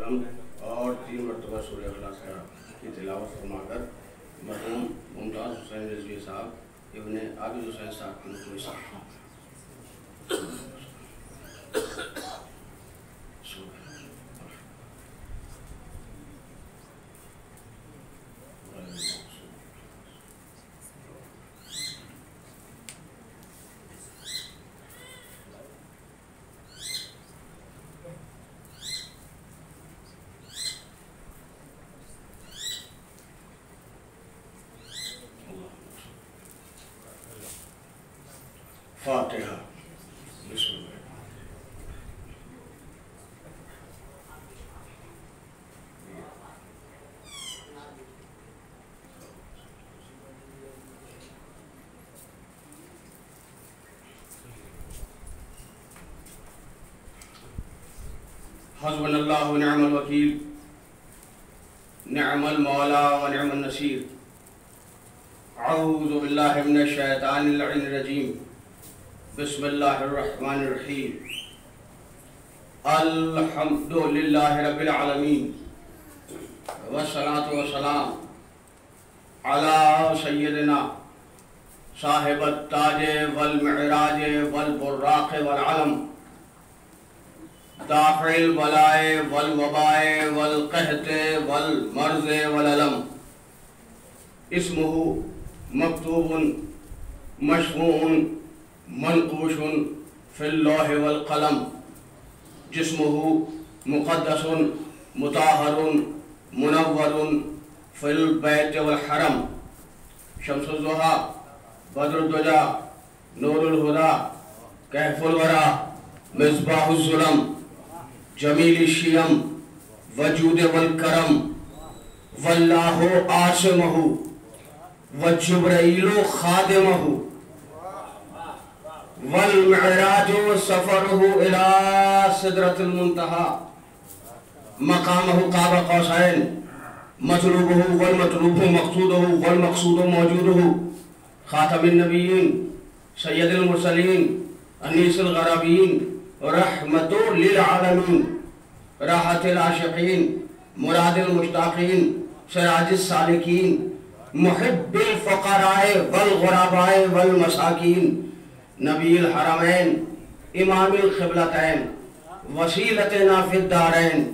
الحمد اور 3 مرتبہ سورہ اخلاص کی تلاوت فرما کر مرحوم ممتاز حسین رضوی صاحب ابن عابد حسین صاحب کی نقل صاحب فاتحہ بسم اللہ حسبنا اللہ ونعم الوکیل نعم المولا ونعم النصیر اعوذ باللہ من الشیطان اللعین الرجیم بسم اللہ الرحمن الرحیم الحمد للہ رب العالمین والصلاة والسلام علی سیدنا صاحب التاج والمعراج والبراق والعلم دافع البلاء والوباء والقحط والمرض والعلم اسمہ مکتوب مشفوع منقوش فی اللوح والقلم جسمہ مقدس مطہر منور فی البیت والحرم شمس الضحیٰ بدر الدجا نور الہدیٰ کہف الورا مصباح الظلم جمیل الشیم وجود والکرم واللہ عاصمہ وجبرائیل خادمہ والمعراج سفرہ الى صدرۃ المنتہى مقامہ قاب قوسین مطلوبہ والمطلوب مقصودہ والمقصود موجودہ خاتم النبیین سید المرسلین انیس الغرابین رحمت للعالمین راحت العاشقین مراد المشتاقین سراج السالکین محب الفقراء والغرباء والمساکین نبی الحرمین امام القبلتین وسیلتنا فی الدارین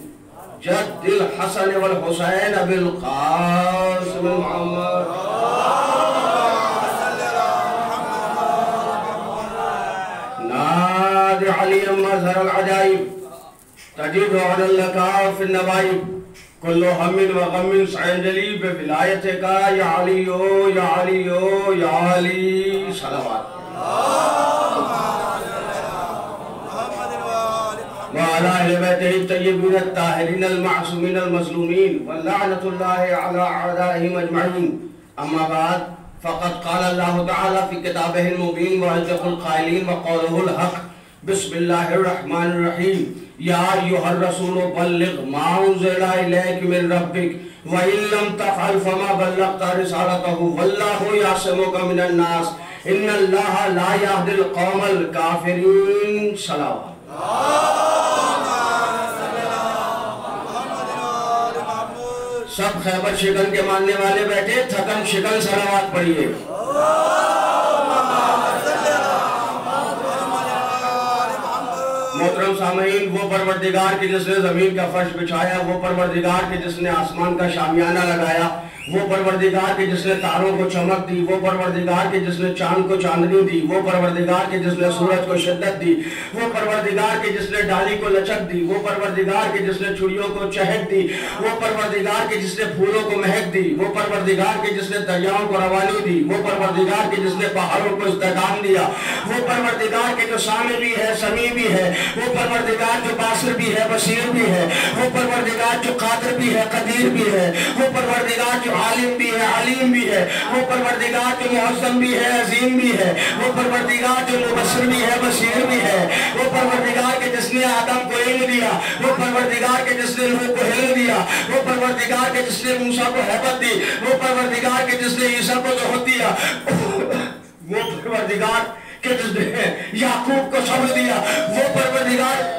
جد الحسن والحسین ابی القاسم محمد ناد علی مظہر العجائب تجد علی اللکاف فی النوائب کل ہم و غم سعیدلی بولایت کا یا علیو یا علیو یا علی صلوات وعلى أهل بيته الطيبين الطاهرين المعصومين المظلومين واللعنة الله على أعدائهم أجمعين أما بعد فقد قال الله تعالى في كتابه المبين وأصدق القائلين وقوله الحق بسم الله الرحمن الرحيم يا أيها الرسول بلغ ما أنزل إليك من ربك وإن لم تفعل فما بلغت رسالته والله يعصمك من الناس إن الله لا يهدي القوم الكافرين صلوات سب خیبر شکن کے ماننے والے بیٹھے تھکن شکن صلوات پڑھئے محترم سامعین وہ پروردگار کی جس نے زمین کا فرش بچھایا وہ پروردگار کی جس نے آسمان کا شامیانہ لگایا وہ پروردگار کی جس نے تاروں کو چمک دی وہ پروردگار کی جس نے چاند کو چاندنی دی وہ پروردگار کی جس نے سورج کو شدت دی وہ پروردگار کی جس نے ڈالی کو لچک دی وہ پروردگار کی جس نے چھڑیوں کو چہک دی وہ پروردگار کی جس نے پھولوں کو مہک دی وہ پروردگار کی جس نے دریاؤں کو روانی دی وہ پروردگار کی جس نے پہاڑوں کو استحکام دیا وہ پروردگار کے جو سامع بھی ہے سمیع بھی ہے وہ پروردگار جو باصر بھی ہے بصیر بھی ہے وہ پروردگار جو قادر بھی ہے قدیر بھی ہے وہ پروردگار جو عالم بھی ہے علیم بھی ہے وہ پروردگار جو معظم بھی ہے عظیم بھی ہے وہ پروردگار جو مبصر بھی ہے بصیر بھی ہے وہ پروردگار کے جس نے آدم کو علم دیا وہ پروردگار کے جس نے نوح کو علم دیا وہ پروردگار کے جس نے موسیٰ کو حیبت دی وہ پروردگار کے جس نے عیسیٰ کو زہد دیا وہ پروردگار کہ جس نے یعقوب کو صبر دیا وہ پروردگار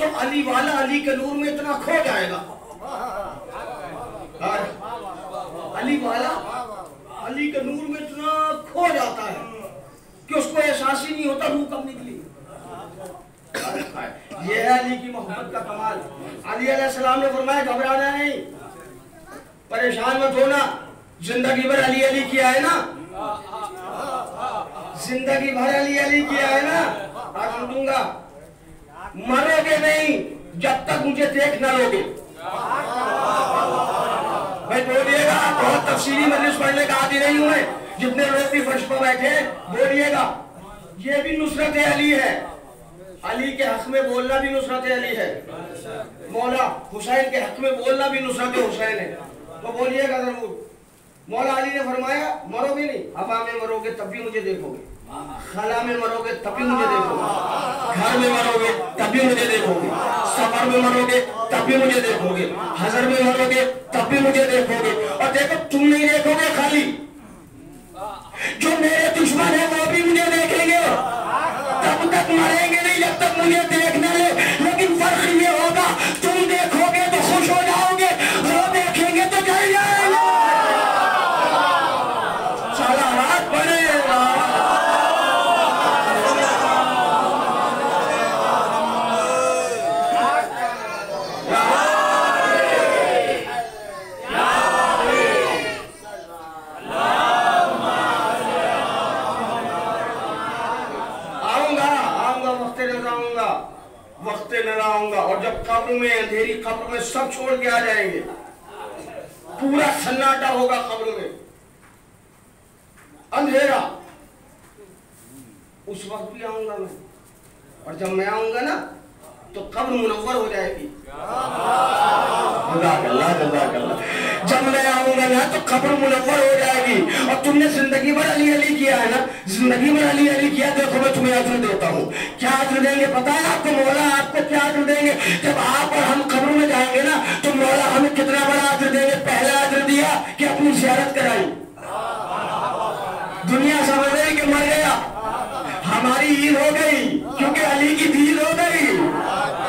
تو علی والا علی کے نور میں اتنا کھو جائے گا، علی والا علی کے نور میں اتنا کھو جاتا ہے کہ اس کو احساس ہی نہیں ہوتا روح کب نکلی۔ یہ ہے علی کی محبت کا کمال۔ علی علیہ السلام نے فرمایا گھبرانا نہیں، پریشان مت ہونا، زندگی بھر علی علی کیا ہے نا، زندگی بھر علی علی کیا ہے نا، آج دوں گا، مرو گے نہیں جب تک مجھے دیکھ نہ لو گے۔ بھائی بولیے گا، بہت تفصیلی مجلس پڑھنے کا عادی نہیں ہوں میں، جتنے لوگ بھی فرش پر بیٹھے بولیے گا، یہ بھی نصرت علی ہے، علی کے حق میں بولنا بھی نصرت علی ہے، مولا حسین کے حق میں بولنا بھی نصرت حسین ہے، تو بولیے گا ضرور۔ مولا علی نے فرمایا مرو گے نہیں، ہوا میں مرو گے تب بھی مجھے دیکھو گے، خلا میں مرو گے تب بھی مجھے دیکھو گے، گھر میں مرو گے تب بھی مجھے دیکھو گے، سفر میں مرو گے تب بھی مجھے دیکھو گے، حضر میں مرو گے تب بھی مجھے دیکھو گے، اور دیکھو تم نہیں دیکھو گے خالی، جو میرے دشمن ہیں وہ بھی مجھے دیکھیں گے، تب تک مریں گے نہیں جب تک مجھے دیکھنا لے، لیکن فرق یہ ہوگا تم دیکھو گے تو خوش ہو جاؤ گے، وہ دیکھیں گے تو جل جائیں گے۔ صلوات پڑھیں۔ وقت نہ آؤں گا، اور جب قبر میں اندھیری قبر میں سب چھوڑ کے آ جائیں گے، پورا سناٹا ہوگا قبر میں، اندھیرا، اس وقت بھی آؤں گا میں، اور جب میں آؤں گا نا تو قبر منور ہو جائے گی۔ جزاک اللہ جزاک اللہ۔ جب میں آؤں گا نا تو قبر منور ہو جائے گی، اور تم نے زندگی بھر علی علی کیا ہے نا، زندگی بھر علی علی کیا، دیکھو میں تمہیں اجر دیتا ہوں۔ کیا اجر دیں گے پتہ ہے آپ کو؟ مولا آپ کو کیا اجر دیں گے؟ جب آپ اور ہم قبر میں جائیں گے نا تو مولا ہمیں کتنا بڑا اجر دیں گے۔ پہلا اجر دیا کہ اپنی زیارت کرائی، دنیا سمجھ رہی کہ مر گیا، ہماری عید ہو گئی کیونکہ علی کی دید ہو گئی،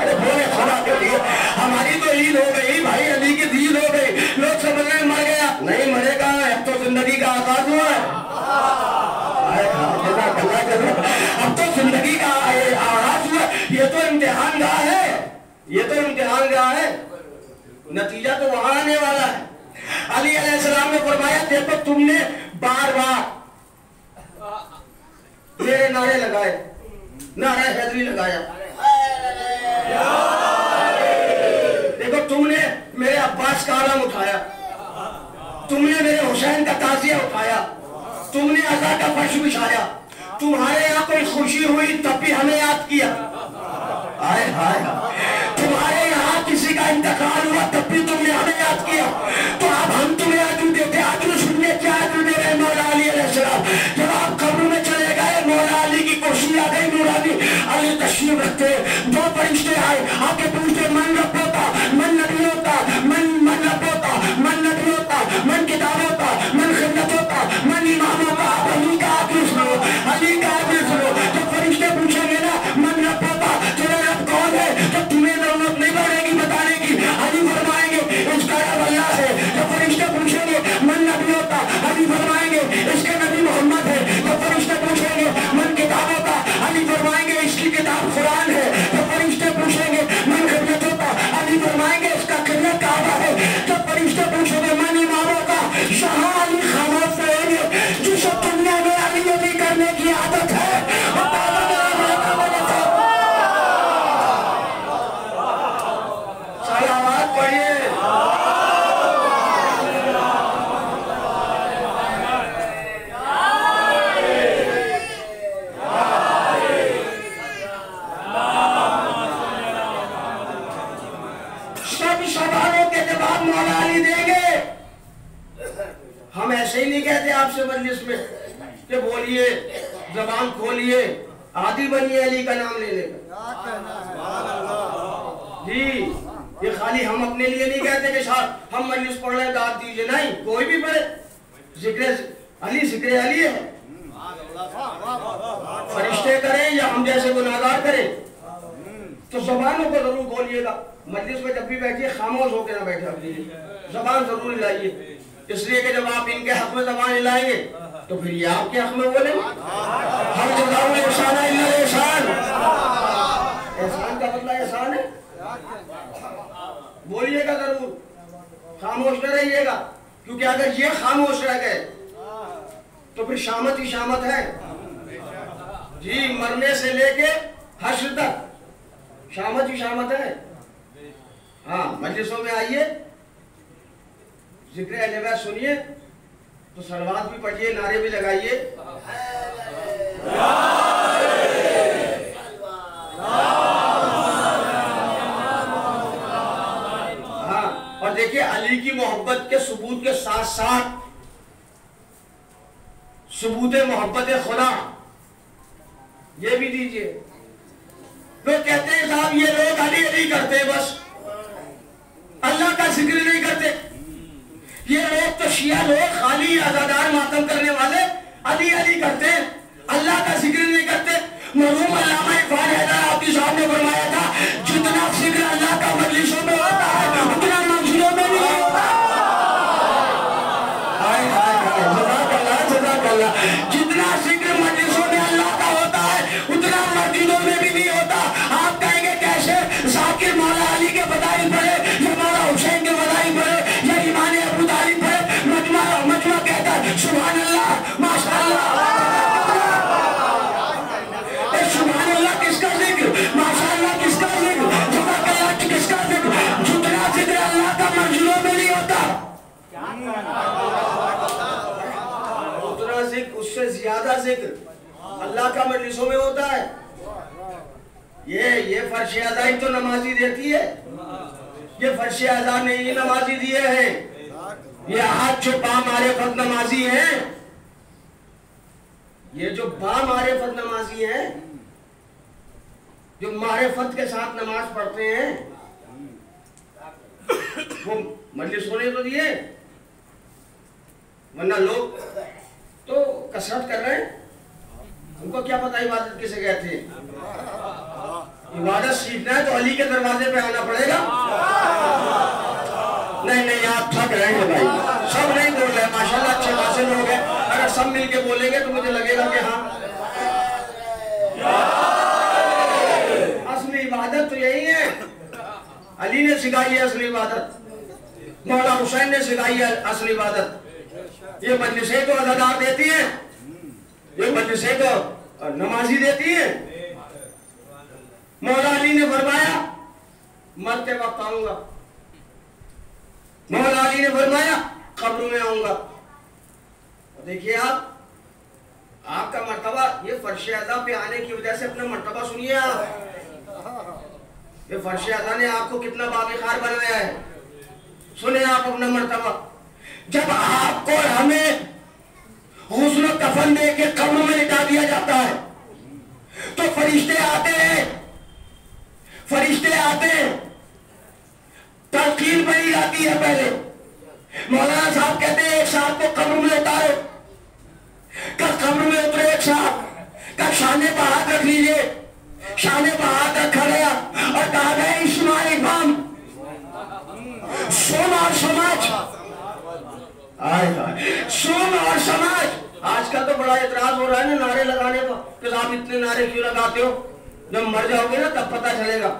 ارے بولے خدا کے لیے، ہماری تو عید ہو گئی بھائی، علی کی دید ہو گئی، لوگ سمجھ رہے مر گیا، نہیں مرے گا، اب تو زندگی کا آغاز ہوا ہے، اب تو زندگی کا آغاز ہوا، یہ تو امتحان گاہ ہے، یہ تو امتحان گاہ ہے، نتیجہ تو وہاں آنے والا ہے۔ علی علیہ السلام نے فرمایا دیکھو تم نے بار بار میرے نعرے لگائے، نعرہ حیدری لگایا، دیکھو تم نے میرے عباس کا علم اٹھایا، تم نے میرے حسین کا تعزیہ اٹھایا، تم نے عزا کا فرش بچھایا، تمہارے یہاں کوئی خوشی ہوئی تب بھی ہمیں یاد کیا، آئے ہائے، تمہارے یہاں کسی کا انتقال ہوا تب بھی تم نے ہمیں یاد کیا، تو اب ہم تمہیں عجو دیتے، عجو سننے کیا عجو دے رہے مولا علی علیہ السلام؟ جب آپ قبر میں چلے گئے مولا علی کی کرسی آ گئی نورانی، علی تشریف رکھتے، دو فرشتے آئے آ کے پوچھتے من رب ہوتا، من نبی ہوتا، من رب ہوتا، من نبی ہوتا، من کتاب ہوتا، من خدمت ہوتا، من امام ہوتا، علی کا آخری سنو، علی کا آخری سنو، جب فرشتے پوچھیں گے نا من رب ہوتا تیرا رب کون ہے تو تمہیں ضرورت نہیں پڑے گی بتانے کی، علی فرمائیں گے اس کا رب اللہ ہے، جب فرشتے پوچھیں گے من نبی ہوتا، علی فرمائیں گے اس کے نبی محمد ہے، جب فرشتے پوچھیں گے من کتاب ہوتا، علی فرمائیں گے اس کی کتاب قرآن ہے، جب فرشتے پوچھیں گے من خدمت ہوتا، علی فرمائیں گے اس کا خدمت کعبہ ہے، جب فرشتے پوچھیں گے من امام ہوتا، شاہ علی خاموش رہیں گے، جس دنیا میں علی علی کرنے کی عادت ہے، صلوات پڑھیے۔ سب سوالوں کے جواب مولا علی دیں گے، ہم ایسے ہی نہیں کہتے آپ سے مجلس میں کہ بولیے زبان کھولیے عادی بنیے علی کا نام لینے کا، جی یہ خالی ہم اپنے لیے نہیں کہتے کہ صاحب ہم مجلس پڑھ رہے ہیں داد دیجئے، نہیں کوئی بھی پڑھے، ذکر علی ہے، فرشتے کریں یا ہم جیسے گناہگار کریں، تو زبانوں کو ضرور کھولیے گا. مجلس میں جب بھی بیٹھیے خاموش ہو کے نہ بیٹھے, زبان ضرور ہلائیے, اس لیے کہ جب آپ ان کے حق میں زبان ہلائیں گے تو پھر یہ آپ کے حق میں بولیں گے. ہم جزاؤ احسان الا احسان, احسان کا بدلہ احسان ہے. بولیے گا ضرور, خاموش نہ رہیے گا, کیونکہ اگر یہ خاموش رہ گئے تو پھر شامت ہی شامت ہے جی, مرنے سے لے کے حشر تک شامت ہی شامت ہے. ہاں مجلسوں میں آئیے, ذکر اہل بیت سنیے تو صلوات بھی پڑھیے, نعرے بھی لگائیے. ہاں, اور دیکھیے علی کی محبت کے ثبوت کے ساتھ ساتھ ثبوت محبت خدا یہ بھی دیجئے. لوگ کہتے ہیں صاحب یہ لوگ علی علی کرتے ہیں, بس اللہ کا ذکر نہیں کرتے. یہ لوگ تو شیعہ لوگ خالی عزادار ماتم کرنے والے علی علی کرتے ہیں, اللہ کا ذکر نہیں کرتے. مرحوم علامہ اقبال حیدر آبادی صاحب نے فرمایا تھا جتنا ذکر اللہ کا مجلسوں میں ہوتا ہے اتنا منزلوں میں نہیں ہوتا. جتنا ذکر مجلسوں میں اللہ کا ہوتا ہے اتنا مسجدوں میں بھی نہیں ہوتا. آپ کہیں گے کیسے؟ ذاکر مولا علی کے فضائل پڑھے یا مولا حسین کے فضائل پڑھے یا امام ابو طالب پڑھے, مجمع کہتا ہے سبحان اللہ ماشاء اللہ. سبحان اللہ کس کا ذکر, ماشاء اللہ کس کا ذکر, جزاک اللہ کس کا ذکر. جتنا ذکر اللہ کا منزلوں میں نہیں ہوتا اتنا ذکر, اس سے زیادہ ذکر اللہ کا مجلسوں میں ہوتا ہے. یہ فرش ادائی تو نمازی دیتی ہے, یہ فرش ادا نہیں نمازی دیے ہیں. یہ آج جو بامعرفت نمازی ہیں, یہ جو بامعرفت نمازی ہیں, جو معرفت کے ساتھ نماز پڑھتے ہیں, وہ مجلس ہونے تو دیے, ورنہ لوگ تو کثرت کر رہے ہیں. ان کو کیا پتا عبادت کسے کہتے ہیں. عبادت سیکھنا ہے تو علی کے دروازے پہ آنا پڑے گا. نہیں آپ تھک رہے ہیں بھائی, سب نہیں بول رہے, ماشاءاللہ اچھے خاصے لوگ ہیں. اگر سب مل کے بولیں گے تو مجھے لگے گا کہ ہاں اصلی عبادت تو یہی ہے. علی نے سکھائی ہے اصلی عبادت, مولا حسین نے سکھائی ہے اصلی عبادت. یہ مجلسیں تو عزادار دیتی ہیں, یہ مجلسیں تو نمازی دیتی ہیں. مولا علی نے فرمایا مرتے وقت آؤں گا, مولا علی نے فرمایا قبر میں آؤں گا. دیکھیے آپ کا مرتبہ, یہ فرش ادا پہ آنے کی وجہ سے اپنا مرتبہ سنیے. آپ یہ فرش ادا نے آپ کو کتنا باوقار بنایا ہے, سنیں آپ اپنا مرتبہ. جب آپ کو ہمیں غسل و کفن دے کے قبر میں لٹا دیا جاتا ہے تو فرشتے آتے ہیں, تلقین پڑھی جاتی ہے. پہلے مولانا صاحب کہتے ہیں ایک صاحب کو قبر میں اتارو, قبر میں اترے ایک صاحب, شانے پر ہاتھ رکھ لیجئے. شانے پر ہاتھ رکھا گیا اور کہا گیا اسماعیل امام سن اور سمجھ, سن اور سمجھ. آج کل تو بڑا اعتراض ہو رہا ہے نا نعرے لگانے پر کہ آپ اتنے نعرے کیوں لگاتے ہو, جب مر جاؤ گے نا تب پتہ چلے گا.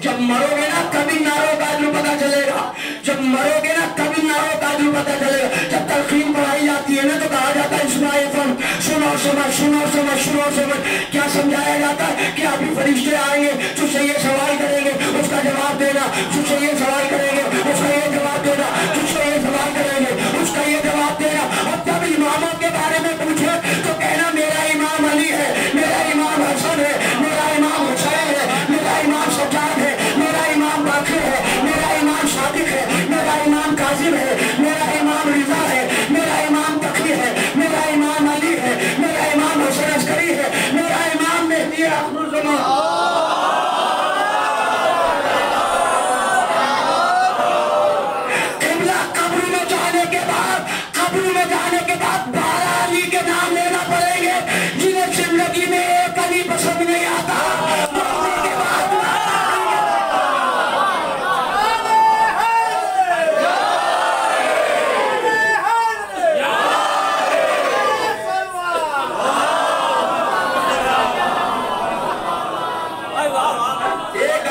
جب مرو گے نا کبھی نعروں کا اجر پتہ چلے گا, جب مرو گے نا کبھی نعروں کا اجر پتہ چلے گا. جب تلقین پڑھائی جاتی ہے نا تو کہا جاتا ہے اسماعیل فن سن اور سمجھ, سن اور سمجھ, سن اور سمجھ. کیا سمجھایا جاتا ہے کہ ابھی فرشتے آئیں گے, تجھ سے یہ سوال کریں گے, اس کا جواب دینا. تجھ سے یہ سوال کریں گے, اس کا یہ جواب دینا. تجھ سے یہ سوال کریں گے, اس کا یہ جواب دینا. اور جب اماموں کے بارے میں پوچھے تو کہنا میرا امام علی ہے, میرا امام حسن ہے, میرا امام حسین ہے, میرا امام سجاد ہے, میرا امام باقر ہے, میرا امام صادق ہے, میرا امام کاظم ہے, میرا امام رضا ہے, میرا امام تقی ہے, میرا امام علی ہے, میرا امام حسن عسکری ہے, میرا امام مہدی آخر الزمان.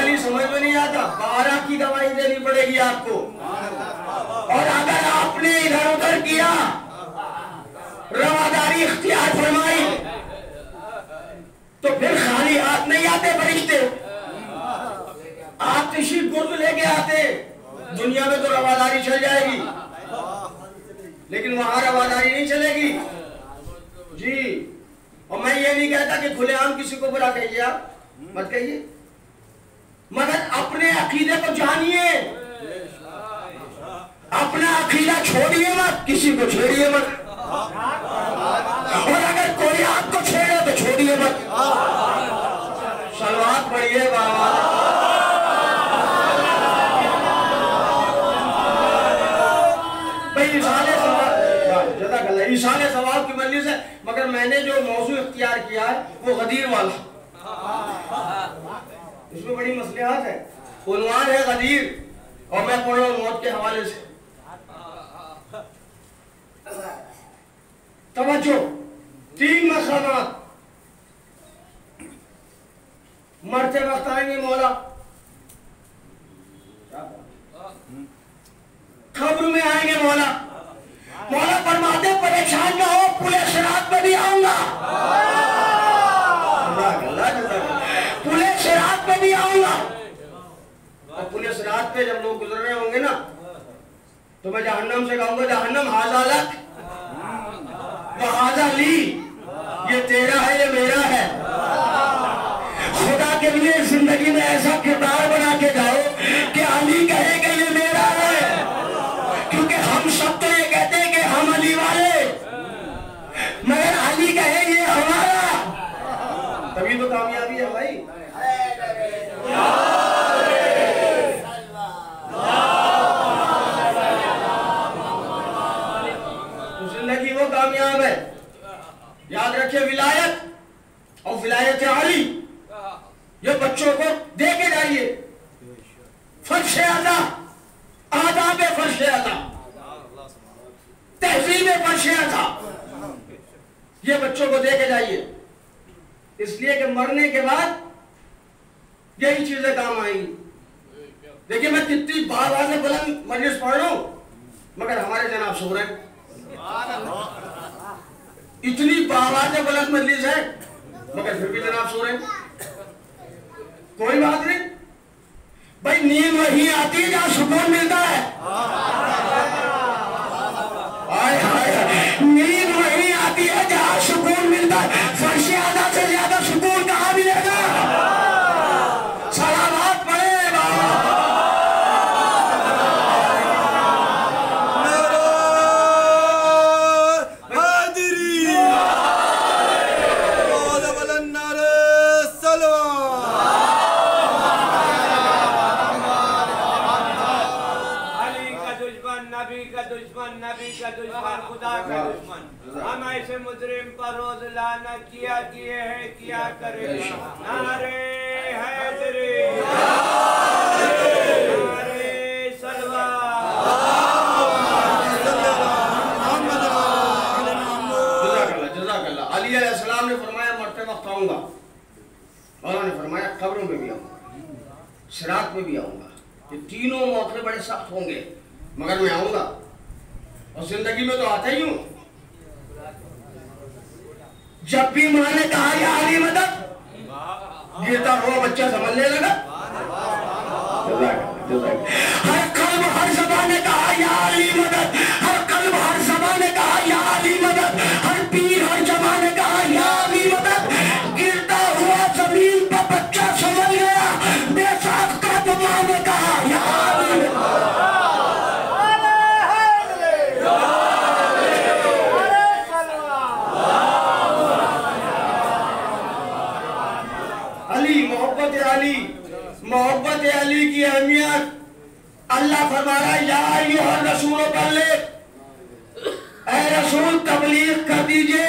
علی سمجھ میں نہیں آتا، 12 کی گواہی دینی پڑے گی آپ کو، اور اگر آپ نے ادھر ادھر کیا، رواداری اختیار فرمائی، تو پھر خالی ہاتھ نہیں آتے فرشتے، آپ تشریف گرد لے کے آتے۔ دنیا میں تو رواداری چل جائے گی، لیکن وہاں رواداری نہیں چلے گی جی۔ اور میں یہ نہیں کہتا کہ کھلے عام کسی کو برا کہیے، آپ مت کہیے، مگر اپنے عقیدے کو جانیے، اپنا عقیدہ چھوڑیے مت، کسی کو چھوڑیے مت، اور اگر کوئی آپ کو چھوڑے تو چھوڑیے مت۔ صلوات پڑھیے بابا۔ ایشان ثواب کی مجلس ہے، مگر میں نے جو موضوع اختیار کیا ہے وہ غدیر والا، اس میں بڑی مصلحات ہے۔ عنوان ہے غدیر، اور میں پڑھ رہا ہوں موت کے حوالے سے۔ توجہ، 3 مقامات مرتے وقت آئیں گے مولا، قبر میں آئیں گے مولا، مولا فرماتے پریشان نہ ہو، پلے صراط پہ بھی آؤں گا، پلے صراط پہ بھی آؤں گا۔ اور پلے صراط پہ جب لوگ گزر رہے ہوں گے نا، تو میں جہنم سے کہوں گا، جہنم ھذا لک وھذا لی، یہ تیرا ہے، یہ میرا ہے۔ خدا کے لیے زندگی میں ایسا کردار بنا کے جاؤ کہ علی کہے کہ یہ میرا ہے، کیونکہ ہم سب تو یہ کہتے ہیں کہ ہم علی والے، مگر علی کہے یہ ہمارا، تبھی تو کامیابی ہے بھائی۔ تو زندگی وہ کامیاب ہے۔ یاد رکھیں، ولایت اور ولایت علی یہ بچوں کو دے کے جائیے، فرش اعلیٰ، آداب فرش اعلیٰ، تہذیب فرش اعلیٰ، یہ بچوں کو دے کے جائیے، اس لیے کہ مرنے کے بعد یہی چیزیں کام آئیں گی۔ دیکھیں میں کتنی بار سے بلند مجلس پڑھ رہا ہوں، مگر ہمارے جناب سو رہے ہیں، اتنی بار سے بلند مجلس ہے مگر پھر بھی جناب سو رہے ہیں۔ کوئی بات نہیں بھائی، نیند وہی آتی ہے جہاں سکون ملتا ہے، نیند وہی آتی ہے جہاں سکون ملتا ہے، فرش اعلیٰ سے زیادہ سکون کہاں ملے گا؟ صلوات پڑھے بابا۔ خدا کا دشمن، ہم ایسے مجرم پر روز لعنت کیا کیے ہیں، کیا کرے گا۔ نعرہ حیدری، نعرہ صلوات۔ جزاک اللہ۔ علی علیہ السلام نے فرمایا مرتے وقت آؤں گا، مولا نے فرمایا قبروں میں بھی آؤں گا، صراط میں بھی آؤں گا، یہ تینوں موقع بڑے سخت ہوں گے، مگر میں آؤں گا۔ اور زندگی میں تو آتا ہی ہوں، جب بھی ماں نے کہا یا علی مدد، گرتا ہوا بچہ سنبھلنے لگا۔ ہر قلب ہر زبان نے کہا یا علی مدد، ہر قلب ہر زبان نے کہا یا علی مدد، ہر پیر ہر جماع نے کہا یا علی مدد۔ گرتا ہوا زمین پر بچہ سنبھل گیا، بے ساختہ ماں نے کہا یا علی مدد۔ محبت علی کی اہمیت، اللہ فرما رہا ہے یا ایھا الرسول بلغ، اے رسول تبلیغ کر دیجئے۔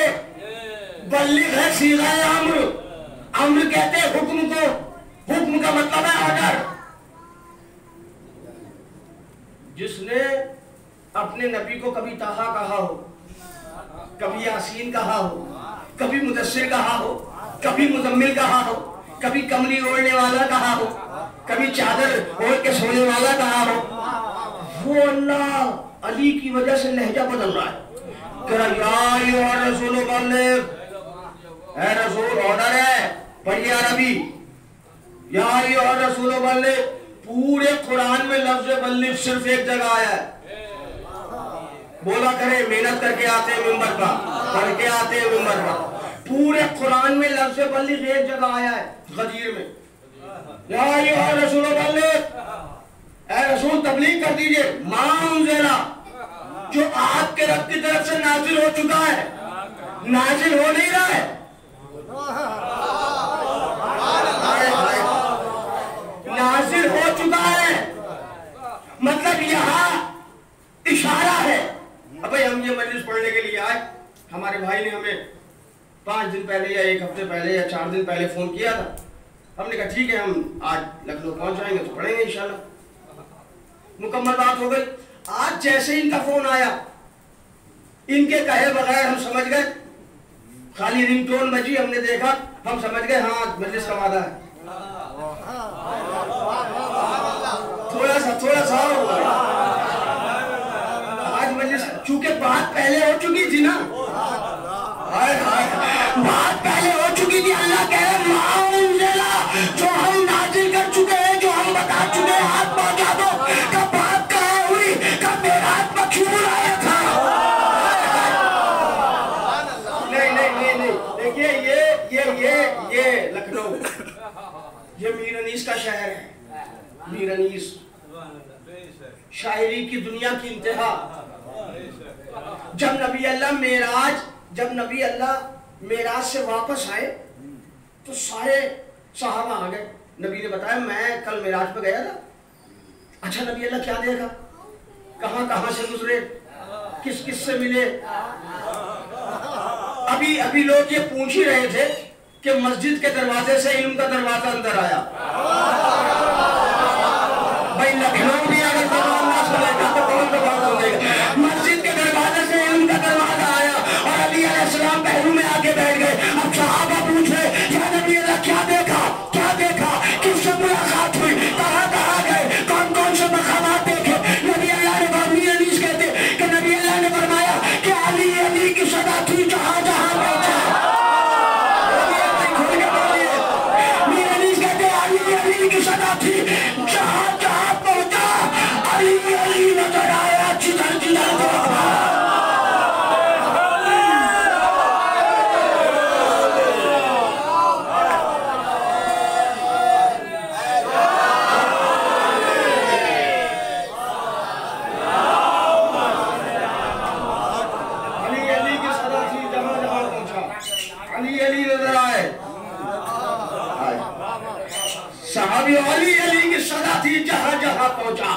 بلغ ہے صیغہ امر، امر کہتے ہیں حکم کو، حکم کا مطلب ہے آرڈر۔ جس نے اپنے نبی کو کبھی طٰہٰ کہا ہو، کبھی یاسین کہا ہو، کبھی مدثر کہا ہو، کبھی مزمل کہا ہو، کبھی کملی اوڑھنے والا کہا ہو، کبھی چادر اوڑھ کے سونے والا کہا ہو. وہ اللہ علی کی وجہ سے لہجہ بدل رہا ہے. کہ یا ایھا الرسول بلغ، اے رسول آرڈر ہے، پڑھیے عربی. یا ایھا الرسول بلغ، پورے قرآن میں لفظ بلغ صرف ایک جگہ آیا ہے. بولا کرے محنت کر کے آتے ہیں ممبر پر، پڑھ کے آتے ہیں ممبر پر. پورے قرآن میں لفظ بلغ ایک جگہ آیا ہے، غدیر میں. یا ایھا الرسول بلغ، اے رسول تبلیغ کر دیجئے ما انزل، جو آپ کے رب کی طرف سے نازل ہو چکا ہے، نازل ہو نہیں رہا ہے، نازل ہو چکا ہے. مطلب یہاں اشارہ ہے. اب بھائی ہم یہ مجلس پڑھنے کے لیے آئے، ہمارے بھائی نے ہمیں 5 دن پہلے یا 1 ہفتے پہلے یا 4 دن پہلے فون کیا تھا. ہم نے کہا ٹھیک ہے، ہم آج لکھنؤ پہنچ جائیں گے تو پڑھیں گے انشاءاللہ. مکمل بات ہو گئی. آج جیسے ان کا فون آیا، ان کے کہے بغیر ہم سمجھ گئے، خالی رنگ ٹون بجی، ہم نے دیکھا، ہم سمجھ گئے ہاں مجلس کا وعدہ ہے. تھوڑا سا آج مجلس، چونکہ بات پہلے ہو چکی تھی نا، بات پہلے ہو چکی تھی. اللہ کہہ رہے ما انزل، جو ہم نازل کر چکے ہیں، جو ہم بتا چکے ہیں، ہاتھ پہنچا دو. کب بات کہاں ہوئی، کب میرا ہاتھ مکھیوں آیا تھا. نہیں دیکھیے یہ لکھنؤ، یہ میر انیس کا شہر ہے. میر انیس شاعری کی دنیا کی انتہا. جب نبی اللہ معراج سے واپس آئے تو سارے صحابہ آ گئے. نبی نے بتایا میں کل معراج پہ گیا تھا. اچھا نبی اللہ کیا دیکھا، کہاں سے گزرے، کس سے ملے. ابھی لوگ یہ پوچھ ہی رہے تھے کہ مسجد کے دروازے سے علم کا دروازہ اندر آیا. بھائی لکھنؤ بھی اگر مسجد کے دروازے سے علم کا دروازہ آیا اور علی علیہ السلام پہلو میں آگے بیٹھ گئے. اب صحابہ پوچھ رہے یا نبی اللہ کیا دیکھا، کس سے ملاقات ہوئی، کہاں گئے، کون سے مقامات دیکھے. نبی اللہ نے میر انیس کہتے کہ نبی اللہ نے فرمایا کہ علی کی صدا تھی جہاں پہنچا. میر انیس کہتے علی کی صدا تھی جہاں پہنچا. علی نظر آیا جدھر دیکھا. صحابی علی کی صدا تھی جہاں پہنچا.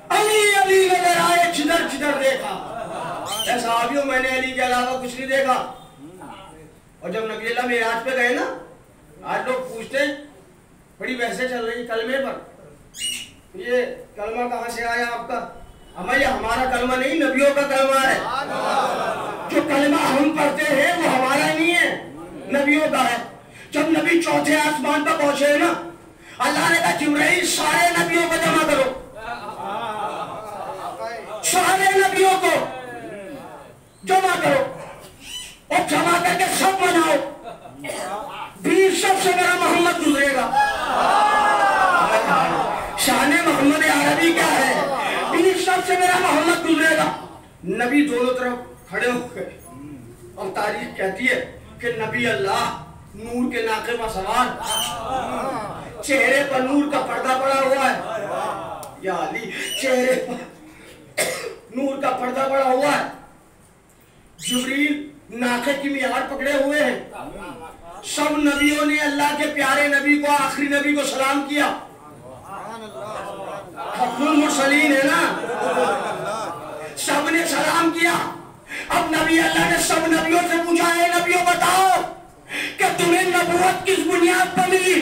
علی نظر آئے جدھر دیکھا. اے صحابیوں میں نے علی کے علاوہ کچھ نہیں دیکھا. اور جب نبی اللہ معراج پہ گئے نا، آج لوگ پوچھتے ہیں، بڑی بحثیں چل رہی کلمے پر، یہ کلمہ کہاں سے آیا آپ کا. ہمارا کلمہ نہیں، نبیوں کا کلمہ ہے. جو کلمہ ہم پڑھتے ہیں وہ ہمارا نہیں ہے، نبیوں کا ہے. جب نبی چوتھے آسمان پر پہنچے نا، اللہ نے کہا جبرائیل سارے نبیوں کو جمع کرو، سارے نبیوں کو جمع کرو اور جمع کر کے سب مناؤ. 20 سب سے میرا محمد گزرے گا. شان محمد عربی کیا ہے، 20 سب سے میرا محمد گزرے گا. نبی دونوں طرف کھڑے ہو گئے اور تاریخ کہتی ہے کہ نبی اللہ نور کے ناقے پر سوار، چہرے پر نور کا پردہ پڑا ہوا ہے. یا علی، چہرے پر نور کا پردہ پڑا ہوا ہے. جبریل ناقے کی معیار پکڑے ہوئے ہیں. سب نبیوں نے اللہ کے پیارے نبی کو، آخری نبی کو سلام کیا. ختم المرسلین ہے نا، سب نے سلام کیا. اب نبی اللہ نے سب نبیوں سے پوچھا، اے نبیوں بتاؤ کہ تمہیں نبوت کس بنیاد پر ملی.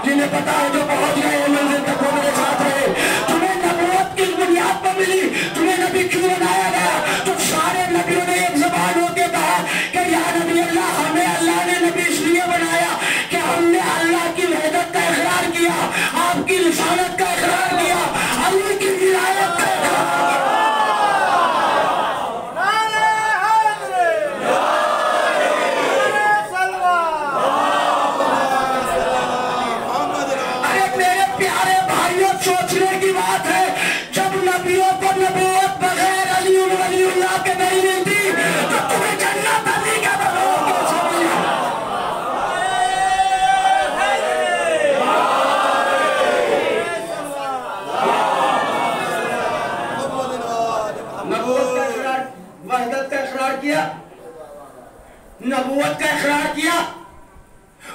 جنہیں پتا ہے جو پہنچ گئے منزل تک وہ میرے ساتھ رہے. تمہیں نبوت کس بنیاد پر ملی، تمہیں نبی کیوں بنایا گیا. تو سارے نبیوں نے ایک زبان ہو کے کہا کہ یا نبی اللہ، ہمیں اللہ نے نبی اس لیے بنایا کہ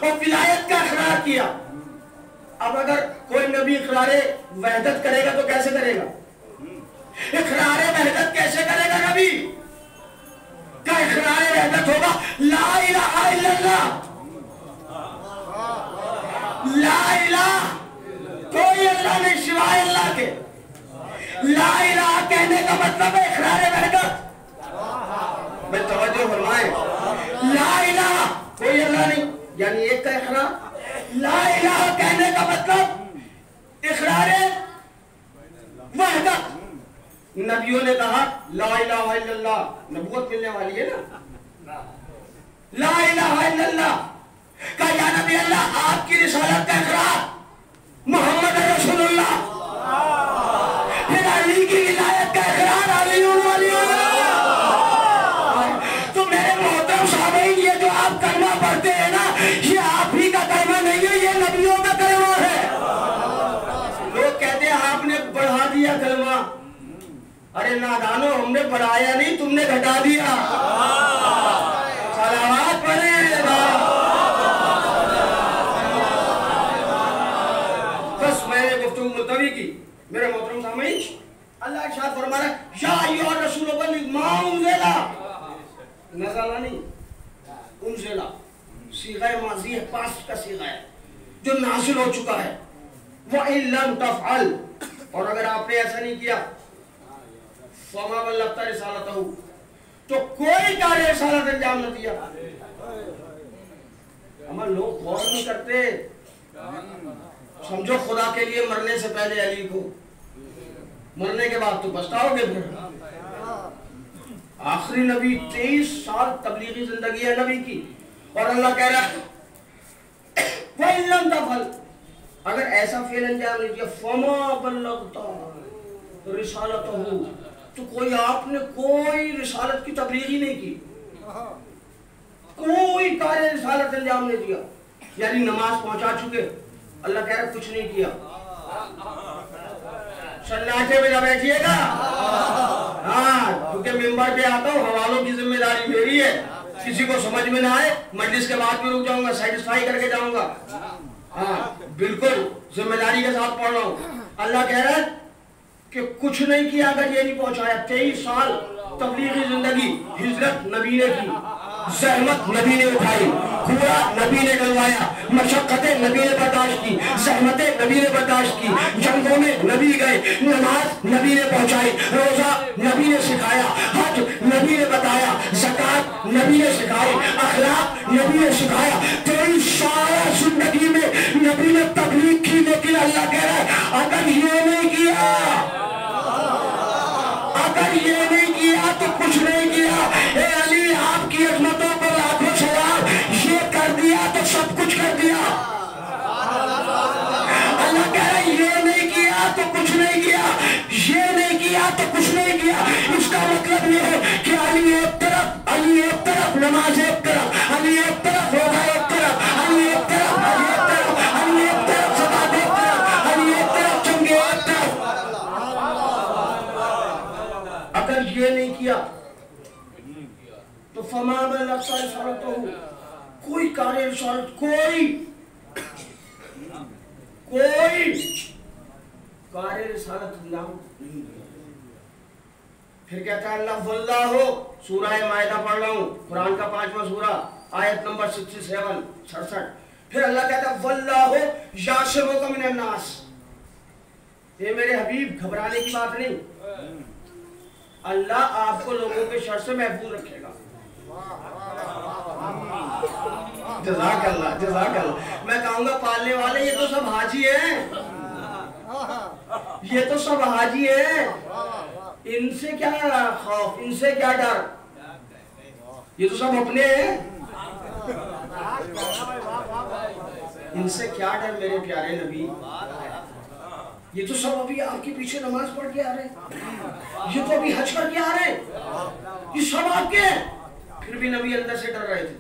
اور ولایت کا اقرار کیا. اب اگر کوئی نبی اقرار وحدت کرے گا تو کیسے کرے گا؟ اقرار وحدت کیسے کرے گا؟ نبی کا اقرار وحدت ہوگا لا الہ الا اللہ. لا الہ کوئی اللہ نہیں سوائے اللہ کے. لا الہ کہنے کا مطلب ہے اقرار وحدت. میں توجہ فرمائیں, لا الہ کوئی اللہ نہیں یعنی ایک کا اقرار. لا الہ کہنے کا مطلب اقرار وحدت. نبیوں نے کہا لا الہ الا اللہ, نبوت ملنے والی ہے نا. لا الہ الا اللہ کہا یا نبی اللہ آپ کی رسالت کا اقرار محمد رسول اللہ. پھر علی کی ولایت کا اقرار علی ولی اللہ. تو میرے محترم سامعین یہ جو آپ کلمہ پڑھتے ہیں نا یہ آپ ہی کا کلمہ نہیں ہے, یہ نبیوں کا کلمہ ہے. لوگ کہتے ہیں آپ نے بڑھا دیا کلمہ. ارے نادانو ہم نے بڑھایا نہیں, تم نے گھٹا دیا. صلوات پڑھیں. بس میں نے گفتگو ملتوی کی. میرے محترم سامعین اللہ ارشاد فرما رہا ہے یا ایھا الرسول بلغ ما انزل, نزلہ نہیں انزلہ, صیغہ ماضی ہے, پاسٹ کا صیغہ ہے جو نازل ہو چکا ہے. وَإِن لَمْ تَفْعَلْ, اور اگر آپ نے ایسا نہیں کیا فَمَا بَلَّغْتَ رِسَالَتَهُ, تو کوئی کار رسالت انجام نہ دیا. اما لوگ غور نہیں کرتے. سمجھو خدا کے لیے مرنے سے پہلے علی کو, مرنے کے بعد تو پچھتاؤ گے. پھر آخری نبی 23 سال تبلیغی زندگی ہے نبی کی, اور اللہ کہہ رہا ہے وَإِن لَمْ تَفْعَلْ, اگر ایسا فعل انجام نہیں دیا فَمَا بَلَّغْتَ رِسَالَتَهُ, تو کوئی آپ نے کوئی رسالت کی تبلیغ ہی نہیں کی, کوئی کار رسالت انجام نہیں دیا. یعنی نماز پہنچا چکے, اللہ کہہ رہا کچھ نہیں کیا. سناٹے میں نہ بیٹھیے گا. ہاں کیونکہ ممبر پہ آتا ہوں, حوالوں کی ذمہ داری میری ہے. کسی کو سمجھ میں نہ آئے مجلس کے بعد بھی رک جاؤں گا, سیٹسفائی کر کے جاؤں گا. ہاں بالکل ذمہ داری کے ساتھ پڑھ رہا ہوں. اللہ کہہ رہا ہے کہ کچھ نہیں کیا اگر یہ نہیں پہنچایا. 23 سال تبلیغی زندگی, ہجرت نبی نے کی, زحمت نبی نے اٹھائی, کھوڑا نبی نے ڈلوایا, مشقتیں نبی نے برداشت کی, زحمتیں نبی نے برداشت کی, جنگوں میں نبی گئے, نماز نبی نے پہنچائی, روزہ نبی نے سکھایا, حج نبی نے بتایا, زکات نبی نے سکھائی, اخلاق نبی نے سکھایا. 23 سال زندگی میں نبی نے تبلیغ کی, لیکن اللہ کہہ رہا ہے اگر یہ نہیں کیا, اگر یہ نہیں کیا تو کچھ نہیں کیا. اے علی آپ کی عظمتوں پر لاکھوں سلام, یہ کر دیا تو سب کچھ کر دیا. اللہ کہہ رہا ہے یہ نہیں کیا تو کچھ نہیں کیا, یہ نہیں کیا تو کچھ نہیں کیا. اس کا مطلب یہ ہے کہ علی ایک طرف, علی ایک طرف, نماز ایک طرف, علی ایک طرف, روزہ ایک طرف, علی ایک طرف, علی ایک طرف, علی ایک طرف, زکات ایک طرف, علی ایک طرف, جنگ ایک طرف. اگر یہ نہیں کیا تو فما بلغت رسالتہ, کوئی کار رسالت, کوئی کار رسالت انجام نہیں دیا. پھر کہتا ہے اللہ واللہ, سورہ مائدہ پڑھ رہا ہوں, قرآن کا 5واں سورہ, آیت نمبر 67. پھر اللہ کہتا ہے واللہ یعصمک من الناس. یہ میرے حبیب گھبرانے کی بات نہیں, اللہ آپ کو لوگوں کے شر سے محفوظ رکھے گا. جزاک اللہ, جزاک اللہ. میں کہوں گا پالنے والے یہ تو سب حاجی ہیں, یہ تو سب حاجی ہیں, ان سے کیا خوف, ان سے کیا ڈر, یہ تو سب اپنے ہیں. ان سے کیا ڈر میرے پیارے نبی, یہ تو سب ابھی آپ کے پیچھے نماز پڑھ کے آ رہے ہیں, یہ تو ابھی حج کر کے آ رہے ہیں, یہ سب آپ کے ہیں. پھر بھی نبی اندر سے ڈر رہے تھے.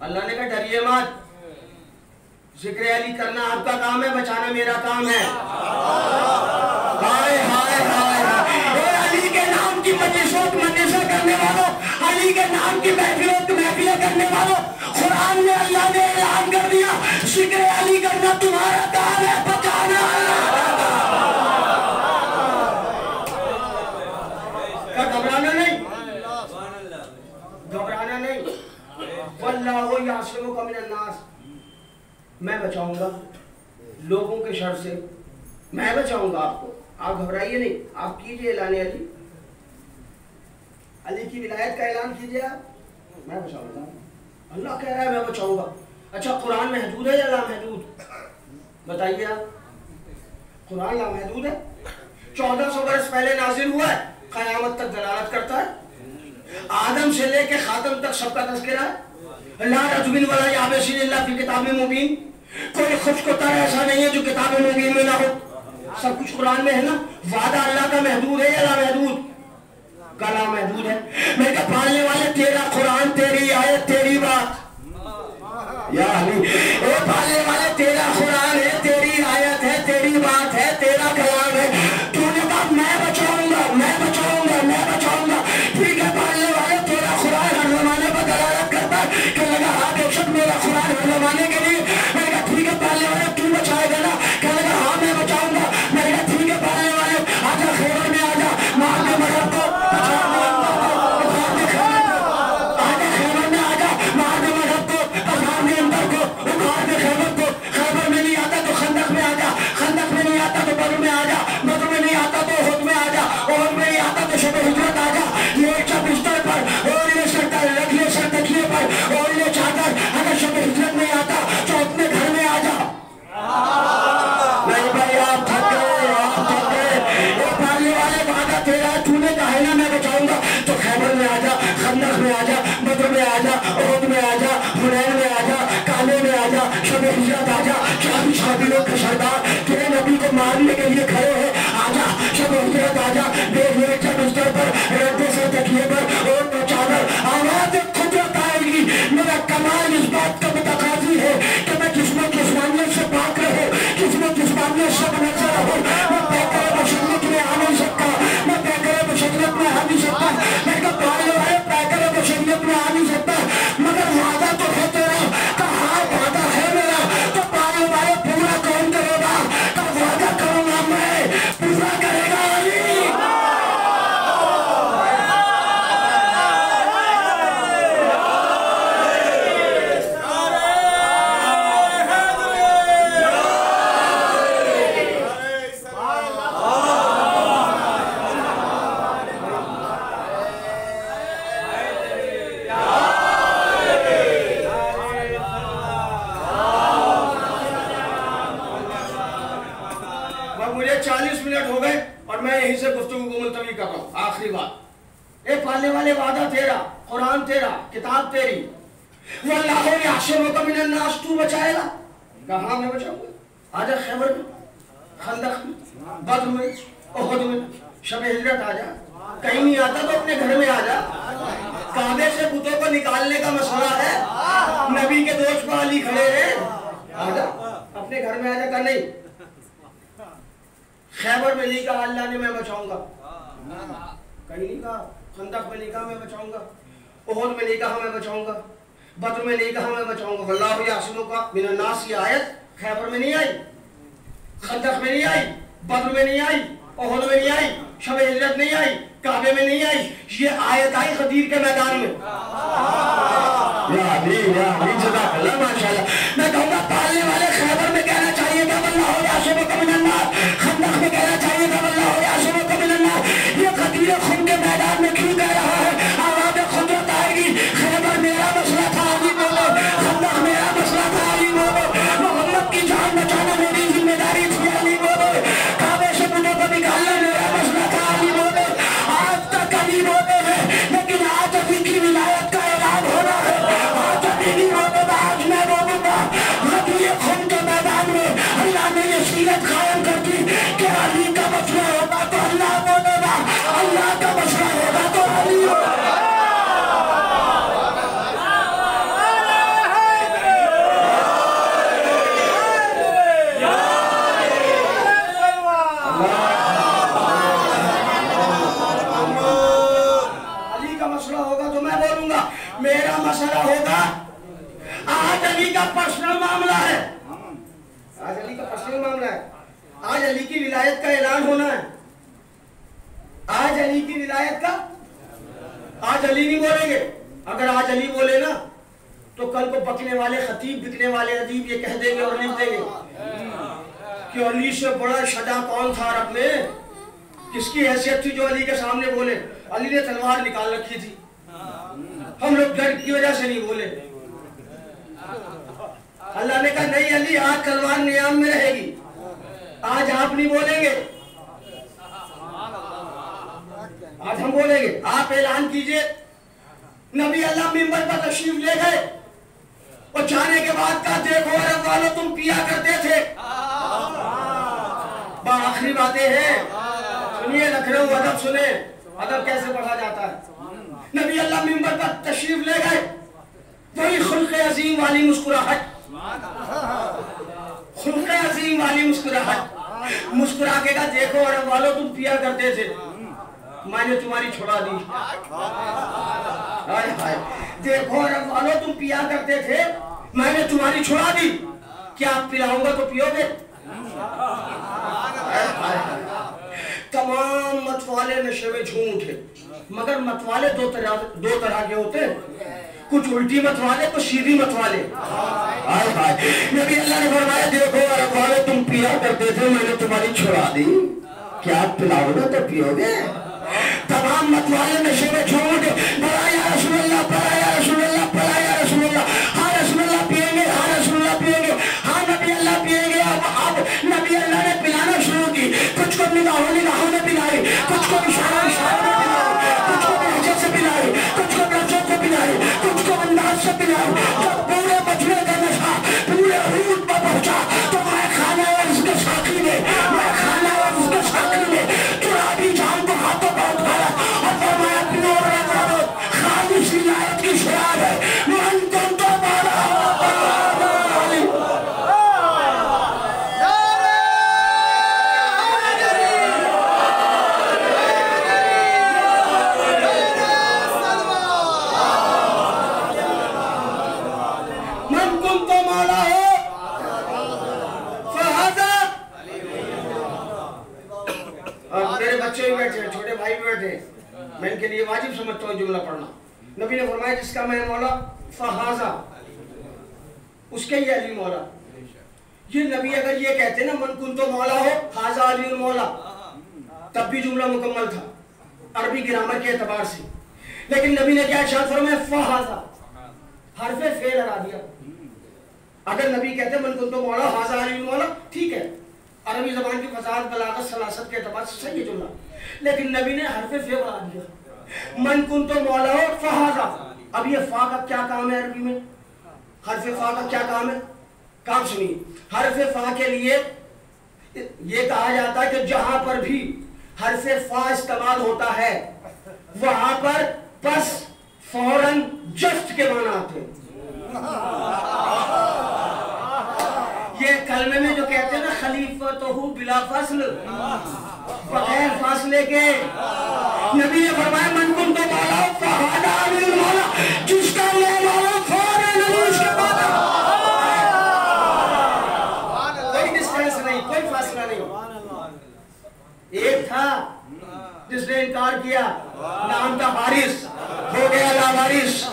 اللہ نے کہا ڈریے مت, ذکر علی کرنا آپ کا کام ہے, بچانا میرا کام ہے. ہائے ہائے ہائے, اے علی کے نام کی مجلسوں کرنے والوں, علی کے نام کی محفلیں کرنے والوں, قرآن میں اللہ نے ذکر علی کرنا تمہارا کام ہے، بچانا گھبرانا نہیں، گھبرانا نہیں. واللہ یعصمک من الناس، میں بچاؤں گا لوگوں کے شر سے، میں بچاؤں گا آپ کو. آپ گھبرائیے نہیں، آپ کیجئے اعلان علی، علی کی ولایت کا اعلان کیجئے. آپ میں بچاؤں گا، اللہ کہہ رہا ہے میں بچاؤں گا. اچھا قرآن محدود ہے یا لامحدود؟ بتائیے آپ. قرآن لامحدود ہے، 1400 برس پہلے نازل ہوا ہے، قیامت تک دلالت کرتا ہے، آدم سے لے کے خاتم تک سب کا تذکرہ ہے. لا رجب ولا یابس الا فی کتاب مبین، کوئی خشک و تر ایسا نہیں ہے جو کتاب مبین میں نہ ہو، سب کچھ قرآن میں ہے نا. وعدہ اللہ کا محدود ہے یا لامحدود؟ کا لامحدود ہے. میں کہا پالنے والے تیرا قرآن، تیری آیت، تیری بات یا علی، اے پالنے والے تیرا قرآن ہے، تیری آیت ہے، تیری بات ہے، تیرا کلام ہے. تو نے کہا میں بچاؤں گا، میں بچاؤں گا، میں بچاؤں گا. ٹھیک ہے پالنے والے تیرا قرآن ہر زمانے پر دلالت کرتا ہے کہ لگا ہاں بے شک میرا قرآن ہر زمانے کے لیے. میں نے کہا ٹھیک ہے پالنے والے تو بچائے گا نا؟ کہ لگا ہاں میں بچاؤں گا. میں نے کہا ٹھیک ہے پالنے والے آجا خیبر میں آجا، مار کے مذہب کو بچا دے، اخار دے خیبر کو، آجا خیبر میں آجا، مار دے مذہب کو، اخار دے اندر کو، اخار دے خیبر کو. خیبر میں نہیں آتا تو خندق میں آجا، خندق میں نہیں آتا تو بدر میں آجا، بدر میں نہیں آتا تو احد میں آجا، احد میں نہیں آتا تو شب ہجرت آجا. یہ اچھا بستر پر اور یہ سر رکھ لے، سر تکیے پر اور یہ چادر. اگر شب ہجرت نہیں آتا تو اپنے گھر میں آجا. نہیں بھائی آپ تھک گئے، آپ تھک گئے. وہ پالنے والے وعدہ تیرا، تو نے کہا ہے نا میں بچاؤں گا، تو خیبر میں آجا، خندق میں آجا، بدر میں آجا، احد میں آجا، حنین میں آجا، کعبے میں آجا، شب ہجرت آجا. 40 قابلوں کے سردار تیرے نبی کو مارنے کے لیے کھڑے ہیں، آجا شب ہجرت آجا. دیکھ میرے بستر پر رکھتے سر تکیے پر اور تو چادر. آواز قدرت آئے گی. میرا کمال اس بات کا متقاضی ہے کہ میں جسم و جسمانیت سے پاک رہوں، جسم و جسمانیت سے منظر رہوں. میں پیکر بشریت میں آ نہیں سکتا، میں پیکر بشریت میں آ نہیں سکتا. میں کہا پالنے والے پیکر بشریت میں آ نہیں سکتا، مگر وعدہ تو ہے تیرا. کہا وعدہ ہے میرا، تو پالنے والے پورا کون کرے گا؟ تو وعدہ کروں گا میں، پورا کرے گا علی. مجھے 40 منٹ ہو گئے اور میں یہیں سے گفتگو کو ملتوی کر رہا ہوں. آخری بات، اے پالنے والے وعدہ تیرا، قرآن تیرا، کتاب تیری. واللہ یعصمک من الناس، تو بچائے گا؟ کہا ہاں میں بچاؤں گا. آجا خیبر میں، خندق میں، بدر میں، احد میں، شب ہجرت آجا. کہیں نہیں آتا تو اپنے گھر میں آجا. کعبے سے بتوں کو نکالنے کا مسئلہ ہے، نبی کے دوست پر علی کھڑے ہیں. آجا اپنے گھر میں آجا. کہا نہیں، خیبر میں نہیں کہا اللہ نے میں بچاؤں گا، کہیں نہیں کہا. خندق میں نہیں کہا میں بچاؤں گا، احد میں نہیں کہا میں بچاؤں گا، بدر میں نہیں کہا میں بچاؤں گا. واللہ یعصمک من الناس، یہ آیت خیبر میں نہیں آئی، خندق میں نہیں آئی، بدر میں نہیں آئی، احد میں نہیں آئی، شب ہجرت نہیں آئی، کعبے میں نہیں آئی. یہ آیت آئی غدیر کے میدان میں. یا علی، یا علی، جزاک اللہ، ماشاءاللہ. میں کہوں گا پالنے والے خیبر میں کہنا چاہیے تھا واللہ یعصمک من الناس، خندق میں کہنا چاہیے تھا واللہ یعصمک من الناس. یہ غدیر خون کے میدان میں کیوں کہہ رہا ہے؟ آواز قدرت آئے گی. خیبر میرا مسئلہ تھا علی بولو، خندق میرا مسئلہ تھا علی بولو، محمد کی جان بچانا میری ذمہ داری تھی علی بولو، کعبے سے بتوں کو نکالنا میرا مسئلہ تھا علی بولو. آج تک علی بولے ہیں، لیکن آج ابھی کی ولایت کا اعلان ہونا ہے. آج ابھی نہیں بولے گا، آج میں بولوں گا. غدیر خون کے میدان میں اللہ نے یہ سیرت قائم کر دی کہ علی کا مسئلہ ہوگا تو اللہ بولے گا، اللہ کا مسئلہ ہوگا تو علی ہوگا. علی کا مسئلہ ہوگا تو میں بولوں گا. میرا مسئلہ ہوگا، آج علی کا پرسنل معاملہ ہے. ولایت کا اعلان ہونا ہے. آج علی کی ولایت کا آج علی نہیں بولیں گے. اگر آج علی بولے نا تو کل کو بکنے والے خطیب بکنے والے ادیب یہ کہہ دیں گے اور لکھ دیں گے کہ علی سے بڑا شجاع کون تھا عرب میں. کس کی حیثیت تھی جو علی کے سامنے بولے؟ علی نے تلوار نکال رکھی تھی. ہم لوگ ڈر کی وجہ سے نہیں بولے. اللہ نے کہا نہیں علی آج تلوار نیام میں رہے گی, آج آپ نہیں بولیں گے, آج ہم بولیں گے. آپ اعلان کیجئے. نبی اللہ منبر پر تشریف لے گئے اور جانے کے بعد کہا دیکھو عرب والوں تم پیا کرتے تھے. آخری باتیں ہیں سنیے, لکھنؤ ادب سنیں, ادب کیسے پڑھا جاتا ہے. نبی اللہ منبر پر تشریف لے گئے, وہی خلق عظیم والی مسکراہٹ, خلق عظیم والی مسکراہٹ, مسکرا کے کہا دیکھو عرب والوں تم پیا کرتے تھے, میں نے تمہاری چھڑا دی. دیکھو عرب والوں تم پیا کرتے تھے, میں نے تمہاری چھڑا دی. کیا آپ پلاؤں گا تو پیو گے؟ تمام متوالے نشے میں جھوم اٹھے, مگر متوالے دو طرح کے ہوتے ہیں, کچھ الٹی متوالے کچھ سیدھی متوالے. نبی اللہ نے فرمایا دیکھو عرب والے تم پیا کرتے تھے, میں نے تمہاری چھڑا دی. کیا آپ پلاؤ گے تو پیو گے؟ تمام متوالے نشے میں جھوم اٹھے, بڑا یا رسول اللہ, بڑا یا رسول اللہ, بڑا یا رسول اللہ, ہاں رسول اللہ پیئیں گے, ہاں رسول اللہ پیئیں گے, ہاں نبی اللہ پیئیں گے. اب نبی اللہ نے پلانا شروع کی. کچھ کو نگاہوں نے پلائی, کچھ کو اشاروں نے پلائی, کچھ کو لہجے سے پلائی, کچھ کو لہجوں کو پلائی, کچھ کو انداز سے پلائی. جب پورے مجمع کا نشہ پورے حوض پر پہنچا تو میں کھانا اور اس کے ساقی نے, میں کھانا اور اس کے ساقی نے چرابی جان کو ہاتھوں پر اٹھایا اور فرمایا پیو رہے کرو, خالص ولایت کی شراب ہے. من کن تو مالا چھوٹے بھائی بھی بیٹھے, میں ان کے لیے واجب سمجھتا ہوں جملہ پڑھنا. نبی نے فرمایا جس کا میں مولا فہذا, اس کے ہی علی مولا. یہ نبی اگر یہ کہتے نا من کن تو مولا ہو حاذا علی مولا, تب بھی جملہ مکمل تھا عربی گرامر کے اعتبار سے. لیکن نبی نے کیا ارشاد فرمایا فہذا, حرف فعل ہٹا دیا. اگر نبی کہتے من کن تو مولا حاذا علی مولا, ٹھیک ہے, عربی زبان کی فصاحت بلاغت سلاست کے اعتبار سے صحیح جملہ. لیکن نبی نے حرف فے بڑھا دیا, من کن تو مولا ہو فہذا. اب یہ فا کا کیا کام ہے عربی میں؟ حرف فا کا کیا کام ہے؟ کام سنیے. حرف فا کے لیے یہ کہا جاتا ہے کہ جہاں پر بھی حرف فا استعمال ہوتا ہے وہاں پر بس فوراً جسٹ کے معنی آتے ہیں. یہ کلمے میں جو کہتے ہیں نا خلیفتہ بلا فصل, بغیر فاصلے کے. نبی نے فرمایا من کن تو مولا فہذا علی مولا, جس کا میں مولا فوراً علی اس کے بعد. کوئی ڈسٹینس نہیں, کوئی فاصلہ نہیں. ایک تھا جس نے انکار کیا, نام تھا حارث, ہو گیا لاوارث.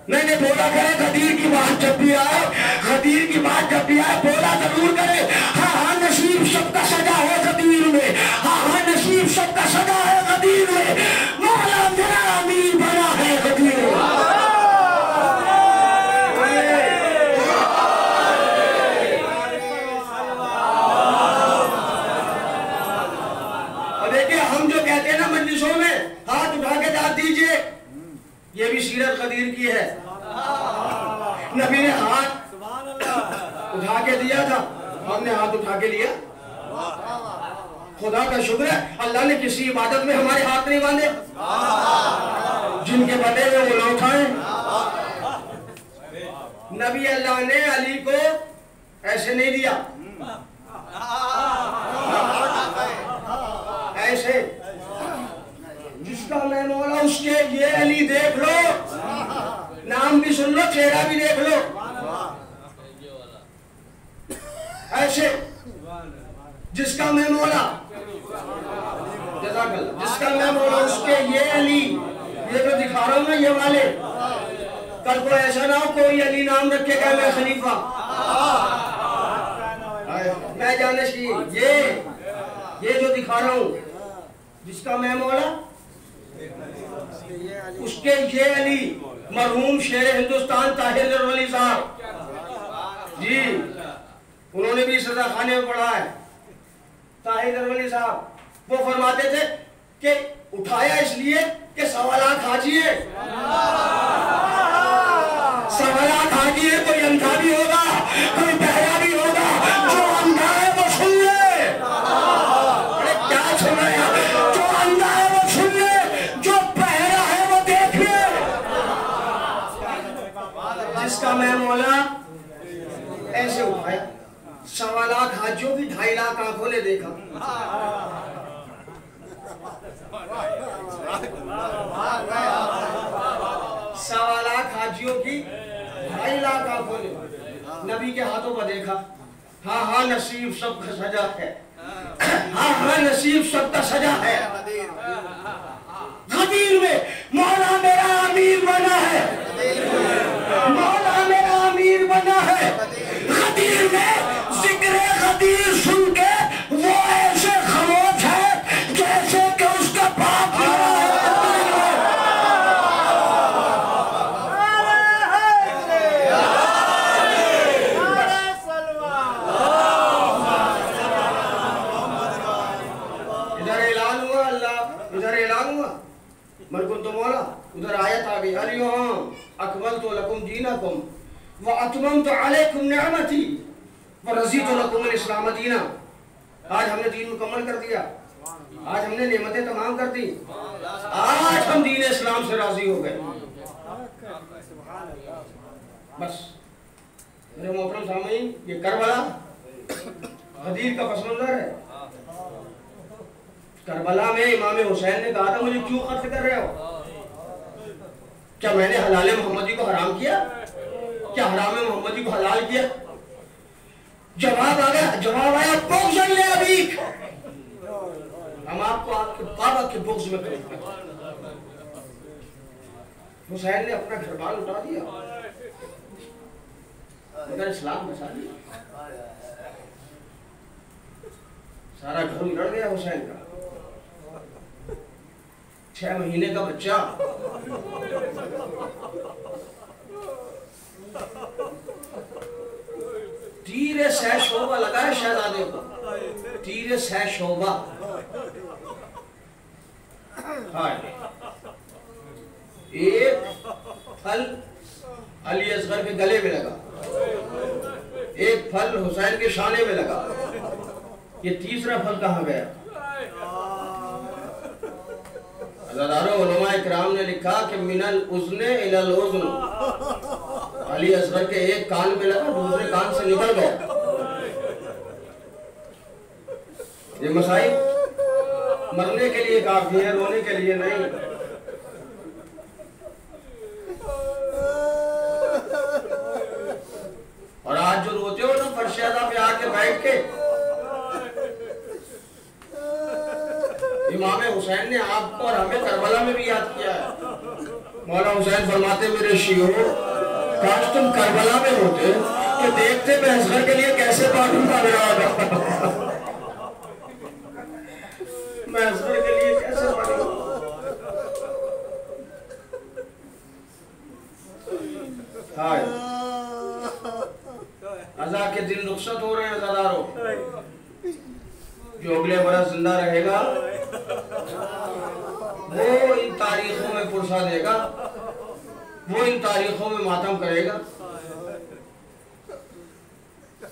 میں نے بولا کرے غدیر کی بات جب بھی آئے, غدیر کی بات جب بھی آئے بولا ضرور کرے, ہاں ہاں نصیب سب کا سجا ہے غدیر میں, ہاں ہاں نصیب سب کا سجا ہے غدیر میں, مولا میرا امیر بنا ہے غدیر میں. اور دیکھیں ہم جو کہتے ہیں نا مجلسوں میں ہاتھ اٹھا کے داد دیجئے, یہ بھی سیرت غدیر کی ہے. نبی نے ہاتھ اٹھا کے دیا تھا, ہم نے ہاتھ اٹھا کے لیا. خدا کا شکر ہے اللہ نے کسی عبادت میں ہمارے ہاتھ نہیں باندھے, جن کے بندے ہوئے وہ نہ اٹھائیں. نبی اللہ نے علی کو ایسے نہیں دیا, ایسے جس کا میں مولا اس کے, یہ علی دیکھ لو, نام بھی سن لو, چہرہ بھی دیکھ لو. ایسے جس کا میں مولا، جزاک اللہ، جس کا میں مولا اس کے یہ علی، یہ جو دکھا رہا ہوں نا یہ والے، کل کو ایسا نہ ہو کوئی علی نام رکھے گا میں خلیفہ، میں جانشی، یہ جو دکھا رہا ہوں جس کا میں مولا اس کے یہ علی، مرحوم شیر ہندوستان طاہر نرولی صاحب جی، انہوں نے بھی سزا خانے میں پڑھا ہے، طاہر نرولی صاحب وہ فرماتے تھے کہ اٹھایا اس لیے کہ سوالات حاجی ہے، سوالات حاجی ہے، کوئی اندھا بھی ہوگا کوئی بہرا بھی ہوگا، جو اندھا ہے وہ سن لے، کیا سن رہے ہیں، جو اندھا ہے وہ سن لے، جو بہرا ہے وہ دیکھ لے، جس کا میں مولا ایسے اٹھایا، سوالات حاجیوں کی 2.5 لاکھ آنکھوں نے دیکھا، سوالات حاجیوں کی 2.5 لاکھ آنکھوں نے نبی کے ہاتھوں پر دیکھا، ہاں ہاں نصیب سب کا سجا ہے، ہاں ہاں نصیب سب کا سجا ہے، غدیر میں مولا میرا امیر بنا ہے، مولا میرا امیر بنا ہے، غدیر میں ذکر غدیر سن کے وہ ایسے خاموش ہے جیسے کہ اس کا باپ مرا ہے، من کنت مولا، ادھر آیت آگئی، الیوم اکملت لکم دینکم واتممت علیکم نعمتی ورضیت لکم الاسلام دینا، آج ہم نے دین مکمل کر دیا، آج ہم نے نعمتیں تمام کر دی، آج ہم دین اسلام سے راضی ہو گئے، بس میرے محترم سامعین یہ کربلا غدیر کا پس منظر ہے، کربلا میں امام حسین نے کہا تھا مجھے کیوں قتل کر رہے ہو؟ کیا میں نے حلال محمدی کو حرام کیا؟ کیا حرام محمدی کو حلال کیا؟ جواب آیا بغض لے ابیک، ہم آپ کو آپ کے بابا کے بغض میں کریں گے۔ حسین نے اپنا گھر بار اٹھا دیا مگر اسلام بچا دیا، سارا گھر اجڑ گیا حسین کا، 6 مہینے کا بچہ تیر سہ شعبہ لگا ہے شہزادے کو، تیر سہ شعبہ، ایک پھل علی اصغر کے گلے میں لگا، ایک پھل حسین کے شانے میں لگا، یہ تیسرا پھل کہاں گیا؟ عزادارو علماء اکرام نے لکھا کہ من الاذن الى الاذن، علی اصغر کے ایک کان میں لگا دوسرے کان سے نکل گیا، یہ مسائل مرنے کے لیے کافی ہے، رونے کے لیے نہیں۔ اور آج جو روتے ہو نا فرش اعلیٰ پہ آ کے بیٹھ کے، امام حسین نے آپ کو اور ہمیں کربلا میں بھی یاد کیا ہے، مولا حسین فرماتے میرے شیعوں کاش تم کربلا میں ہوتے کہ دیکھتے میں اصغر کے لیے کیسے باٹوں کا رہا تھا، میں اصغر کے لیے کیسے باٹوں ہائے عزا کے دن رخصت ہو رہے ہیں عزاداروں، جو اگلے برس زندہ رہے گا وہ ان تاریخوں میں پرسہ دے گا، وہ ان تاریخوں میں ماتم کرے گا،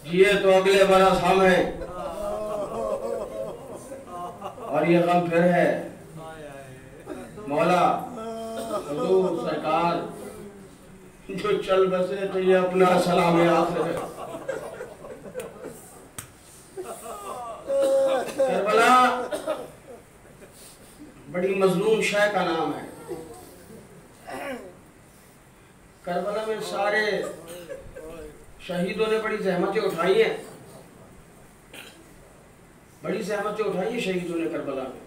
جیے تو اگلے برس ہم ہیں، اور یہ غم پھر ہے، مولا حضور سرکار جو چل بسے تو یہ اپنا سلام آخر ہے، کربلا بڑی مظلوم شے کا نام ہے، کربلا میں سارے شہیدوں نے بڑی زحمتیں اٹھائی ہیں، بڑی زحمتیں اٹھائی ہیں شہیدوں نے کربلا میں،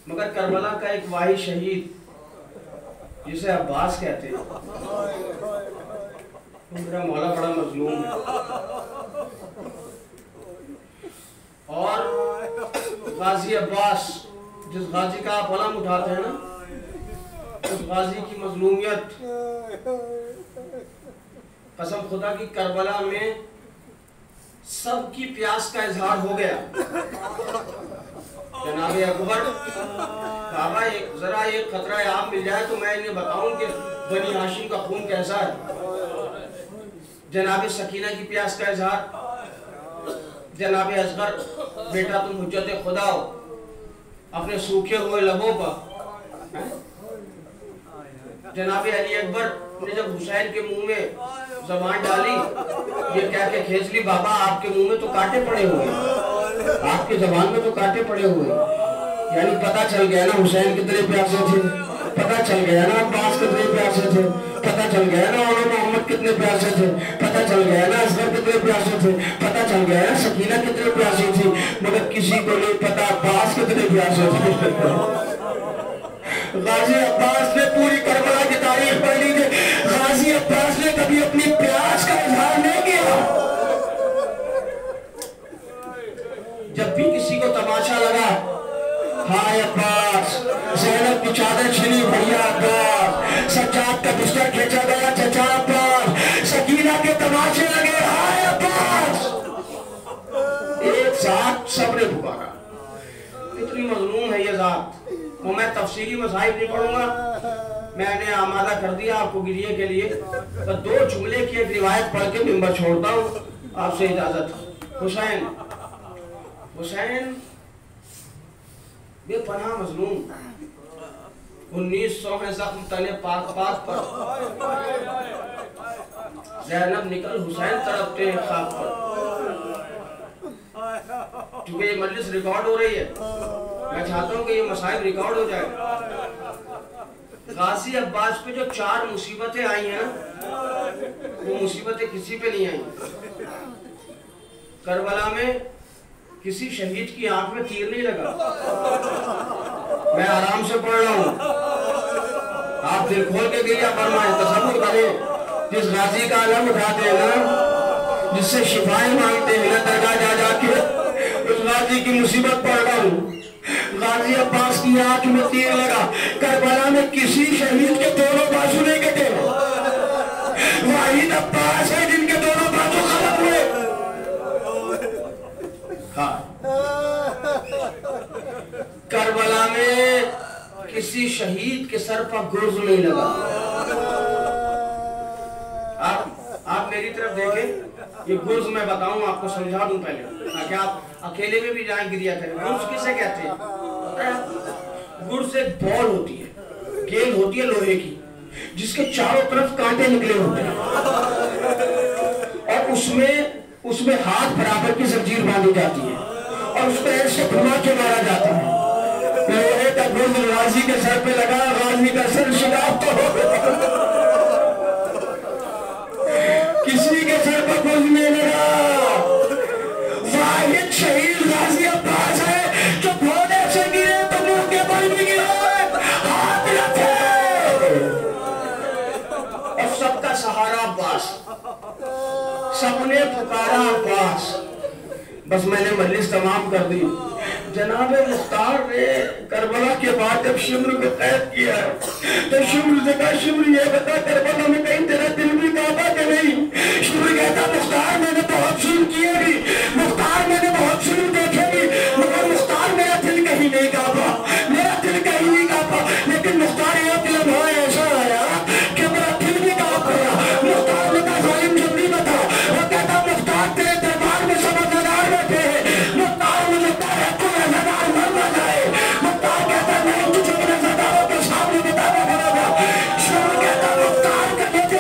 مگر کربلا کا ایک واحد شہید جسے عباس کہتے ہیں، میرا مولا بڑا مظلوم ہے، اور غازی عباس جس غازی کا آپ علم اٹھاتے ہیں نا، اس غازی کی مظلومیت قسم خدا کی کربلا میں سب کی پیاس کا اظہار ہو گیا۔ جناب اکبر بابا ذرا ایک خطرہ آپ مل جائے تو میں انہیں بتاؤں کہ بنی ہاشم کا خون کیسا ہے۔ جناب سکینہ کی پیاس کا اظہار، جناب اصغر بیٹا تم حجت خدا ہو، اپنے سوکھے ہوئے لبوں پر جناب علی اکبر نے جب حسین کے منہ میں زبان ڈالی، یہ کہہ کے کھینچ لی، بابا آپ کے منہ میں تو کانٹے پڑے ہوئے، آپ کے زبان میں تو کانٹے پڑے ہوئے، یعنی پتہ چل گیا نا حسین کتنے پیاسے تھے، پتہ چل گیا نا عباس کتنے پیاسے تھے، پتہ چل گیا نا علم محمد کتنے پیاسے تھے، پتہ چل گیا نا اصغر کتنے پیاسے تھے، پتہ چل گیا نا سکینہ کتنے پیاسے تھی، مگر کسی کو نہیں پتا عباس کتنے پیاسے تھے۔ غازی عباس نے پوری کربلا کی تاریخ پڑھ لی کہ غازی عباس نے کبھی اپنی پیاس کا اظہار نہیں کیا۔ جب بھی کسی کو تماشا لگا، ہائے عباس، زینب کی چادر چھینی بھیا عباس، سجاد کا بستر کھینچا گیا چچا عباس، سکینہ کے تماشے لگے ہائے عباس، ایک ساتھ سب نے پکارا۔ اتنی مظلوم ہے یہ ذات، وہ میں تفصیلی مذاہب نہیں پڑھوں گا، میں نے آمادہ کر دیا آپ کو گریے کے لیے، تو 2 جملے کی ایک روایت پڑھ کے منبر چھوڑتا ہوں، آپ سے اجازت۔ حسین بے پناہ مظلوم، 1900 میں زخم تنے پاک پاک پر، زینب نکل حسین تڑپتے ہیں خاک پر۔ چونکہ یہ مجلس ریکارڈ ہو رہی ہے، میں چاہتا ہوں کہ یہ مسائل ریکارڈ ہو جائے۔ غازی عباس پہ جو 4 مصیبتیں آئی ہیں، وہ مصیبتیں کسی پہ نہیں آئیں۔ کربلا میں کسی شہید کی آنکھ میں تیر نہیں لگا، میں آرام سے پڑھ رہا ہوں، آپ دل کھول کے گریا فرمائیں، تصور کریں، جس غازی کا علم اٹھاتے ہیں نا، جس سے شفائیں مانگتے ہیں نا درگاہ جا جا کے، اس غازی کی مصیبت پڑھ رہا ہوں۔ غازی عباس کی آنکھ میں تیر لگا، کربلا میں کسی شہید کے دونوں بازو نہیں کٹے، واحد عباس ہے جن کے دونوں بازو ختم ہوئے۔ کربلا میں کسی شہید کے سر پر گرز نہیں لگا۔ آپ میری طرف دیکھیں، یہ گرز میں بتاؤں آپ کو، سمجھا دوں پہلے تاکہ آپ اکیلے میں بھی جائیں گریا کریں۔ گرز کسے کہتے ہیں؟ گرز ایک بال ہوتی ہے، گیند ہوتی ہے لوہے کی، جس کے چاروں طرف کانٹے نکلے ہوتے ہیں، اور اس میں ہاتھ برابر کی زنجیر باندھی جاتی ہے، اور اس کو ایسے گھما کے مارا جاتا ہے۔ لوہے کا گرز غازی کے سر پہ لگا، غازی کا سر شگاف تو ہو گیا، کسی کے سر پر گرز نہیں لگا۔ واحد شہید غازی عباس ہے جو گھوڑے سے گرے تو منہ کے بل بھی گرے، ہاتھ رکھے، اور سب کا سہارا عباس، سب نے پکارا عباس۔ بس میں نے مجلس تمام کر دی۔ جناب مختار نے کربلا کے بعد جب شمر کو قید کیا ہے تو شمر سے کہا، شمر یہ بتا کربلا میں کہیں تیرا دل بھی کعبہ کہ نہیں؟ شمر کہتا مختار میں نے بہت ظلم کیے بھی، مختار میں نے بہت ظلم دیکھے بھی، مگر مختار میرا دل کہیں نہیں کعبہ، میرا دل کہیں نہیں کعبہ، لیکن مختار یہ دل بھائی ایسا آیا کہ میرا دل بھی کعبہ پڑا۔ مختار نے کہا ظالم جب نہیں بتا، وہ کہتا مختار تیرے دربار میں سب ازادار بیٹھے ہیں، مختار مجھے کہا ہے کوئی ازادار مر نہ جائے۔ مختار کہتا نہیں، تجھے ان ازاداروں کے سامنے بتانا پڑے گا۔ شمر کہتا مختار کا کہتے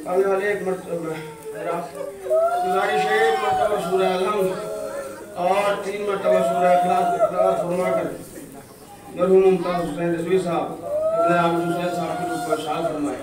آنے والے ایک مرتبہ گزارش ہے، ایک مرتبہ سورہ الحمد اور 3 مرتبہ سورہ اخلاص فرما کر مرحوم ممتاز حسین رضوی صاحب ابن عابد حسین صاحب کی روح کو ارشاد فرمائے.